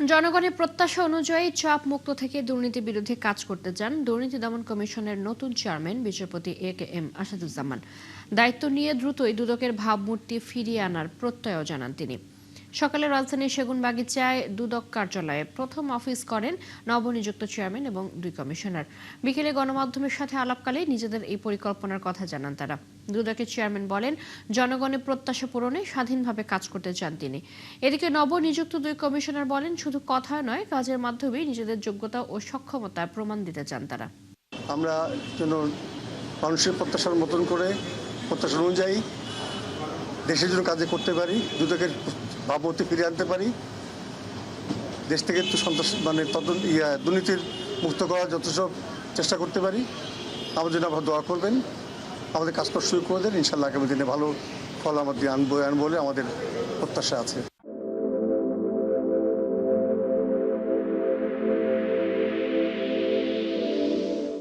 জনগণের প্রত্যাশা অনুযায়ী চাপ মুক্ত থেকে দুর্নীতি বিরুদ্ধে কাজ করতে চান দুর্নীতি দমন কমিশনের নতুন চেয়ারম্যান বিচারপতি A.K.M. আসাদুজ্জামান। দায়িত্ব নিয়ে দ্রুতই দুদকের ভাবমূর্তি ফিরিয়ে আনার প্রত্যয়ও জানান তিনি। সকালে রাজধানীর সেগুনবাগিচায় দুদক কার্যালয়ে প্রথম অফিস করেন নবনিযুক্ত চেয়ারম্যান এবং দুই কমিশনার। বিকেলে গণমাধ্যমের সাথে আলাপকালে নিজেদের এই পরিকল্পনার কথা জানান তারা। দুদকের চেয়ারম্যান বলেন, জনগণের প্রত্যাশা পূরণে স্বাধীনভাবে কাজ করতে চান তিনি। এদিকে নবনিযুক্ত দুই কমিশনার বলেন, শুধু কথা নয়, কাজের মাধ্যমেই নিজেদের যোগ্যতা ও সক্ষমতার প্রমাণ দিতে চান তারা। আমরা যেন মানুষের প্রত্যাশার মতন করে প্রত্যাশা অনুযায়ী দেশের জন্য কাজে করতে পারি, দুদকের ভাবমূর্তি ফিরিয়ে আনতে পারি, দেশ থেকে একটু সন্ত্রাস দুর্নীতির মুক্ত করার যথেষ্ট চেষ্টা করতে পারি। আমাদের জন্য আপনারা দোয়া করবেন, আমাদের কাজ করা শুরু করে দেন। ইনশাআল্লাহ আগামী দিনে ভালো ফল আমাদের আনবো বলে আমাদের প্রত্যাশা আছে।